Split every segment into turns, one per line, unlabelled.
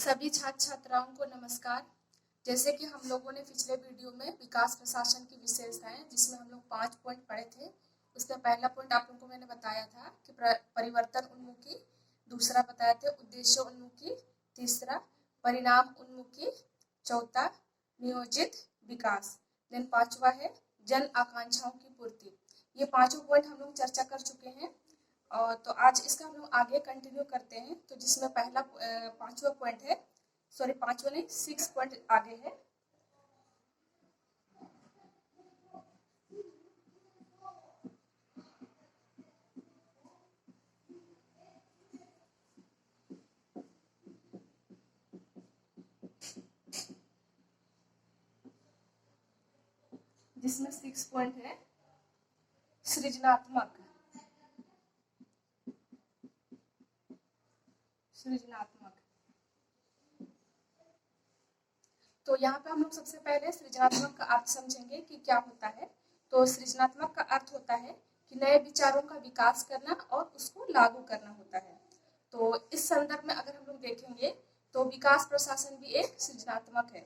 सभी छात्र छात्राओं को नमस्कार। जैसे कि हम लोगों ने पिछले वीडियो में विकास प्रशासन की विशेषताएं जिसमें हम लोग 5 पॉइंट पढ़े थे, उसका पहला पॉइंट आप लोगों को मैंने बताया था कि परिवर्तन उन्मुखी, दूसरा बताया था उद्देश्य उन्मुखी, तीसरा परिणाम उन्मुखी, चौथा नियोजित विकास, देन पांचवा है जन आकांक्षाओं की पूर्ति। ये पांचों पॉइंट हम लोग चर्चा कर चुके हैं और तो आज इसका हम लोग आगे कंटिन्यू करते हैं। तो जिसमें पहला पांचवा पॉइंट है, सॉरी पांचवा नहीं 6 पॉइंट आगे है। जिसमें 6 पॉइंट है सृजनात्मक। तो यहाँ पे हम लोग सबसे पहले सृजनात्मक का अर्थ समझेंगे कि क्या होता है। तो सृजनात्मक का अर्थ होता है कि नए विचारों का विकास करना और उसको लागू करना होता है। तो इस संदर्भ में अगर हम लोग देखेंगे तो विकास प्रशासन भी एक सृजनात्मक है।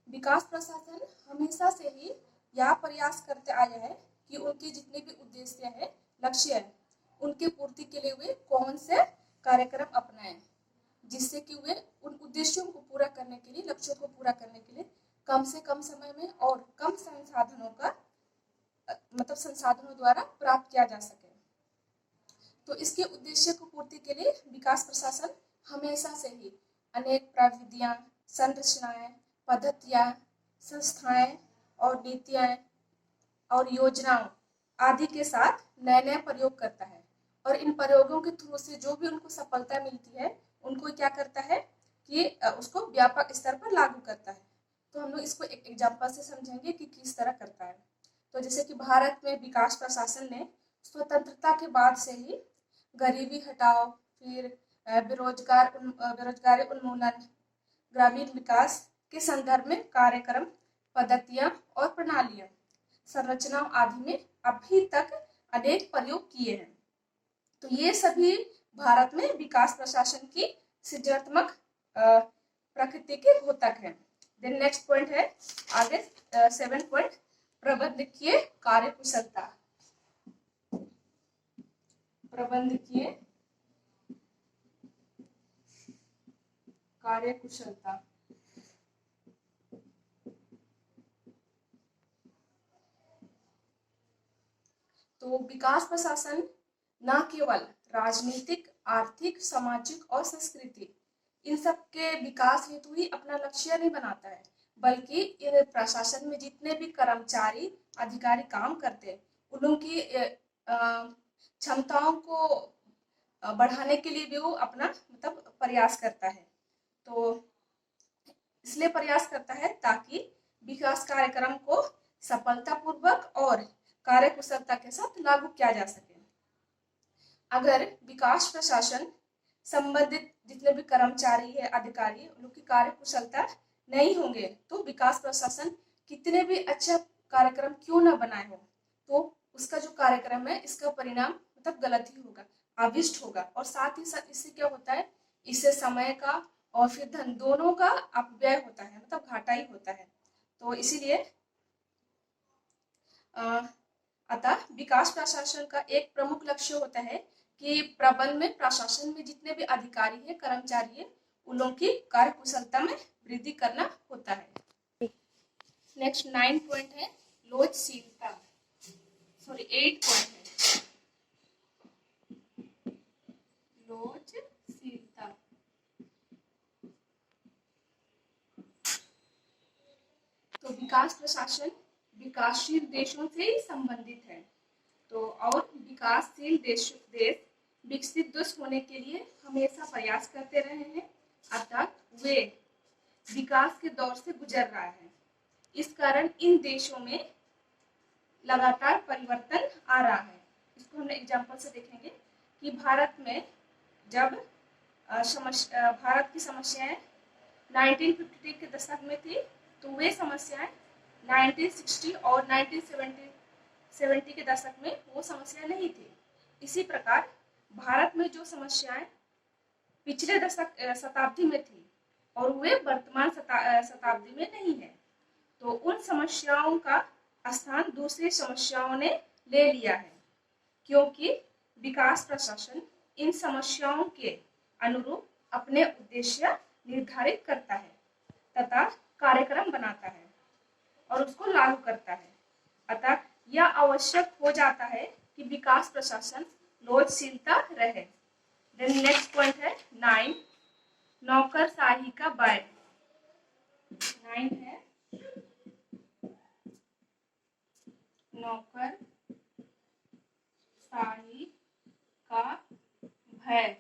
विकास प्रशासन हमेशा से ही यह प्रयास करते आया है कि उनके जितने भी उद्देश्य है, लक्ष्य है, उनके पूर्ति के लिए वे कौन से कार्यक्रम अपनाएं, जिससे कि वे उन उद्देश्यों को पूरा करने के लिए, लक्ष्यों को पूरा करने के लिए कम से कम समय में और कम संसाधनों का संसाधनों द्वारा प्राप्त किया जा सके। तो इसके उद्देश्य को पूर्ति के लिए विकास प्रशासन हमेशा से ही अनेक प्रविधियां, संरचनाएं, पद्धतियां, संस्थाएं और नीतियां और योजनाओं आदि के साथ नए नए प्रयोग करता है और इन प्रयोगों के थ्रू से जो भी उनको सफलता मिलती है उनको क्या करता है कि उसको व्यापक स्तर पर लागू करता है। तो हम लोग इसको एक एग्जांपल से समझेंगे कि किस तरह करता है। तो जैसे कि भारत में विकास प्रशासन ने स्वतंत्रता के बाद से ही गरीबी हटाओ, फिर बेरोजगारी उन्मूलन, ग्रामीण विकास के संदर्भ में कार्यक्रम, पद्धतियां और प्रणालियां, संरचनाओं आदि में अभी तक अनेक प्रयोग किए हैं। तो ये सभी भारत में विकास प्रशासन की सृजनात्मक प्रकृति के घोतक है। देन नेक्स्ट पॉइंट है आगे 7 पॉइंट, प्रबंधकीय कार्यकुशलता। प्रबंधकीय कार्यकुशलता। तो विकास प्रशासन न केवल राजनीतिक, आर्थिक, सामाजिक और सांस्कृतिक इन सब के विकास हेतु ही अपना लक्ष्य नहीं बनाता है, बल्कि इन प्रशासन में जितने भी कर्मचारी, अधिकारी काम करते हैं उनकी क्षमताओं को बढ़ाने के लिए भी वो अपना प्रयास करता है। तो इसलिए प्रयास करता है ताकि विकास कार्यक्रम को सफलतापूर्वक और कार्यकुशलता के साथ लागू किया जा सके। अगर विकास प्रशासन संबंधित जितने भी कर्मचारी है, अधिकारी, उनकी कार्यकुशलता नहीं होंगे तो विकास प्रशासन कितने भी अच्छा कार्यक्रम क्यों ना बनाए हो तो उसका जो कार्यक्रम है इसका परिणाम गलत ही होगा, अभिष्ट होगा। और साथ ही साथ इससे क्या होता है, इससे समय का और फिर धन दोनों का अपव्यय होता है, घाटा ही होता है। तो इसीलिए अतः विकास प्रशासन का एक प्रमुख लक्ष्य होता है कि प्रबंध में, प्रशासन में जितने भी अधिकारी है, कर्मचारी है, उन लोगों की कार्यकुशलता में वृद्धि करना होता है। नेक्स्ट 9 पॉइंट है लोचशीलता, सॉरी 8 पॉइंट है लोचशीलता। तो विकास प्रशासन विकासशील देशों से ही संबंधित है। तो और विकासशील देश विकसित देश होने के लिए हमेशा प्रयास करते रहे हैं, अर्थात वे विकास के दौर से गुजर रहा है। इस कारण इन देशों में लगातार परिवर्तन आ रहा है। इसको हम एग्जांपल से देखेंगे कि भारत में जब भारत की समस्याएं 1950 के दशक में थी तो वे समस्याएं 1960 और 1970 के दशक में वो समस्या नहीं थी। इसी प्रकार भारत में जो समस्याएं पिछले शताब्दी में थी और वे वर्तमान शताब्दी में नहीं है, तो उन समस्याओं का स्थान दूसरी समस्याओं ने ले लिया है, क्योंकि विकास प्रशासन इन समस्याओं के अनुरूप अपने उद्देश्य निर्धारित करता है तथा कार्यक्रम बनाता है और उसको लागू करता है। अतः यह आवश्यक हो जाता है कि विकास प्रशासन लोचशीलता रहे। देन नेक्स्ट पॉइंट है 9, नौकरशाही का भय। 9 है नौकरशाही का भय।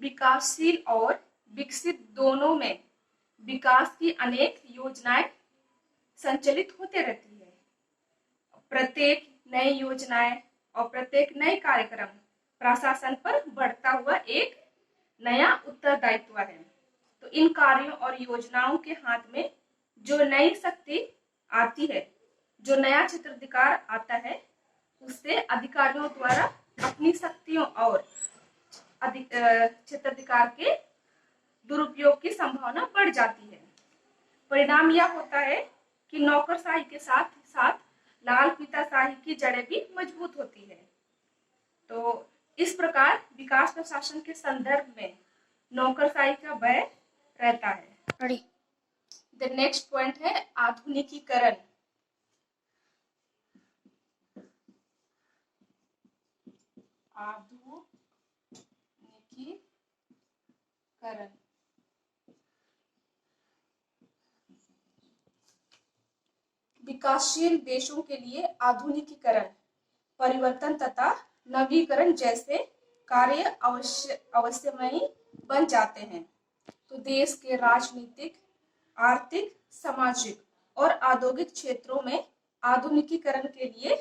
विकासशील और विकसित दोनों में विकास की अनेक योजनाएं संचालित होते रहती है। प्रत्येक नई योजनाएं और प्रत्येक नए कार्यक्रम प्रशासन पर बढ़ता हुआ एक नया उत्तरदायित्व है। तो इन कार्यों और योजनाओं के हाथ में जो नई शक्ति आती है, जो नया क्षेत्राधिकार आता है, उससे अधिकारियों द्वारा अपनी शक्तियों और क्षेत्राधिकार के दुरुपयोग की संभावना बढ़ जाती है। परिणाम यह होता है कि नौकरशाही के साथ साथ लाल फीताशाही की जड़ें भी मजबूत होती है। तो इस प्रकार विकास प्रशासन के संदर्भ में नौकरशाही का भय रहता है। द नेक्स्ट पॉइंट है आधुनिकीकरण। आधुनिकीकरण विकासशील देशों के लिए आधुनिकीकरण, परिवर्तन तथा नवीकरण जैसे कार्य अवश्यमयी बन जाते हैं। तो देश के राजनीतिक, आर्थिक, सामाजिक और औद्योगिक क्षेत्रों में आधुनिकीकरण के लिए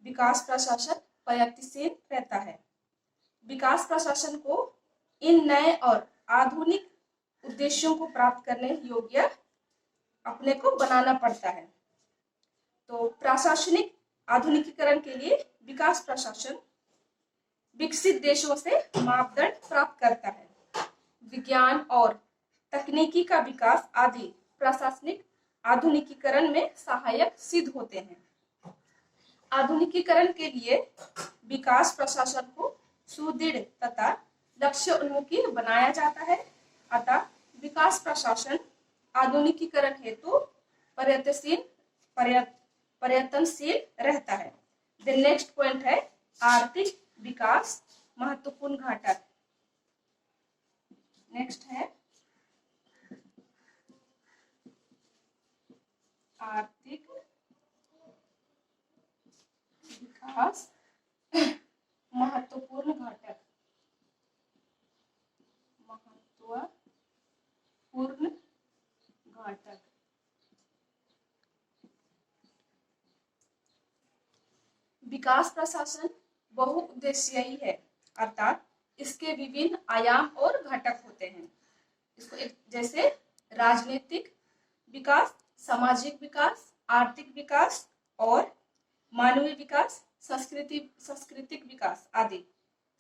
विकास प्रशासन प्रयत्नशील रहता है। विकास प्रशासन को इन नए और आधुनिक उद्देश्यों को प्राप्त करने योग्य अपने को बनाना पड़ता है। तो प्रशासनिक आधुनिकीकरण के लिए विकास प्रशासन विकसित देशों से मापदंड प्राप्त करता है। विज्ञान और तकनीकी का विकास आदि प्रशासनिक आधुनिकीकरण में सहायक सिद्ध होते हैं। आधुनिकीकरण के लिए विकास प्रशासन को सुदृढ़ तथा लक्ष्य उन्मुखी बनाया जाता है। अतः विकास प्रशासन आधुनिकीकरण हेतु प्रयत्नशील रहता है। द नेक्स्ट पॉइंट है आर्थिक विकास महत्वपूर्ण घटक। नेक्स्ट है आर्थिक विकास महत्वपूर्ण घटक। महत्वपूर्ण घटक विकास प्रशासन बहुउद्देश्यीय है, अर्थात इसके विभिन्न आयाम और घटक होते हैं। इसको जैसे राजनीतिक विकास, सामाजिक विकास, आर्थिक विकास और मानवीय विकास, सांस्कृतिक विकास आदि।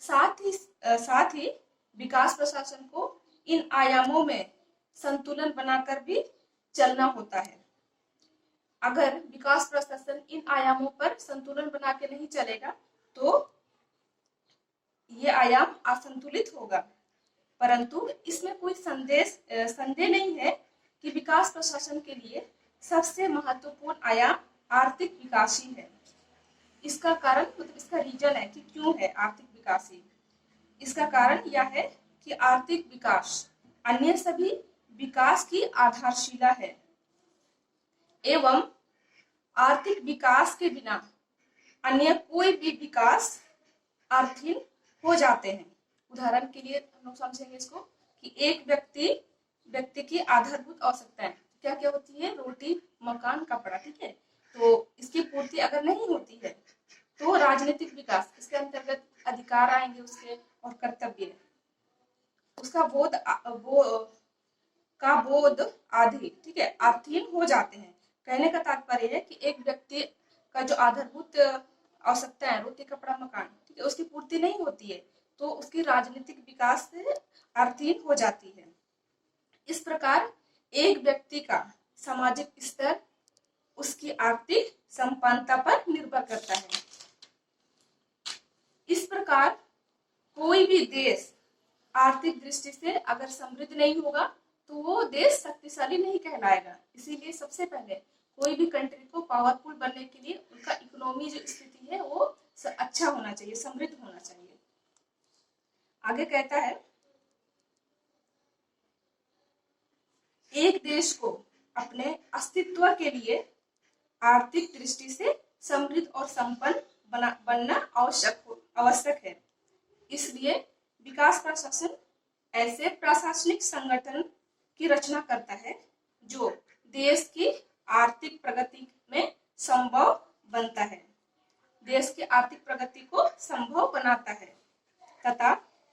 साथ ही विकास प्रशासन को इन आयामों में संतुलन बनाकर भी चलना होता है। अगर विकास प्रशासन इन आयामों पर संतुलन बना के नहीं चलेगा तो ये आयाम असंतुलित होगा। परंतु इसमें कोई संदेह नहीं है कि विकास प्रशासन के लिए सबसे महत्वपूर्ण आयाम आर्थिक विकास ही है। इसका कारण इसका रीजन है कि क्यों है आर्थिक विकास ही। इसका कारण यह है कि आर्थिक विकास अन्य सभी विकास की आधारशिला है एवं आर्थिक विकास के बिना अन्य कोई भी विकास अर्थहीन हो जाते हैं। उदाहरण के लिए हम लोग समझेंगे इसको कि एक व्यक्ति की आधारभूत आवश्यकताएं क्या क्या होती है, रोटी, मकान, कपड़ा, ठीक है। तो इसकी पूर्ति अगर नहीं होती है तो राजनीतिक विकास इसके अंतर्गत अधिकार आएंगे उसके और कर्तव्य, उसका बोध आदि, ठीक है, अर्थहीन हो जाते हैं। कहने का तात्पर्य है कि एक व्यक्ति का जो आधारभूत आवश्यकता है, रोटी, कपड़ा, मकान, ठीक है, उसकी पूर्ति नहीं होती है तो उसकी राजनीतिक विकास से अर्थहीन हो जाती है। इस प्रकार एक व्यक्ति का सामाजिक स्तर उसकी आर्थिक संपन्नता पर निर्भर करता है। इस प्रकार कोई भी देश आर्थिक दृष्टि से अगर समृद्ध नहीं होगा तो वो देश शक्तिशाली नहीं कहलाएगा। इसीलिए सबसे पहले कोई भी कंट्री को पावरफुल बनने के लिए उनका इकोनॉमी जो स्थिति है वो अच्छा होना चाहिए, समृद्ध होना चाहिए। आगे कहता है, एक देश को अपने अस्तित्व के लिए आर्थिक दृष्टि से समृद्ध और संपन्न बनना आवश्यक है। इसलिए विकास प्रशासन ऐसे प्रशासनिक संगठन की रचना करता है जो देश की आर्थिक प्रगति में संभव बनता है, देश की आर्थिक प्रगति को संभव बनाता है तथा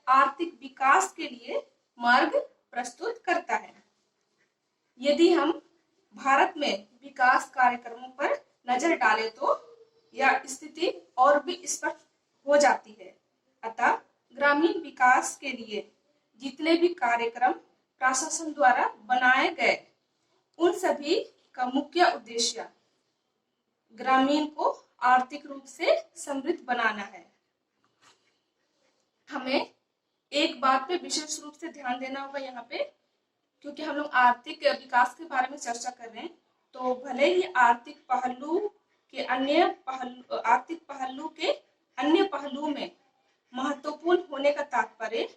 आर्थिक विकास के लिए मार्ग प्रस्तुत करता है। यदि हम भारत में विकास कार्यक्रमों पर नजर डालें तो यह स्थिति और भी स्पष्ट हो जाती है। अतः ग्रामीण विकास के लिए जितने भी कार्यक्रम प्रशासन द्वारा बनाए गए उन सभी का मुख्य उद्देश्य ग्रामीण को आर्थिक रूप से समृद्ध बनाना है। हमें एक बात पे विशेष रूप से ध्यान देना होगा यहाँ पे, क्योंकि हम लोग आर्थिक विकास के बारे में चर्चा कर रहे हैं, तो भले ही आर्थिक पहलू के अन्य पहलुओं में महत्वपूर्ण होने का तात्पर्य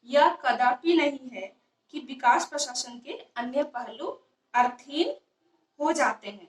यह कदापि नहीं है कि विकास प्रशासन के अन्य पहलू अर्थहीन हो जाते हैं।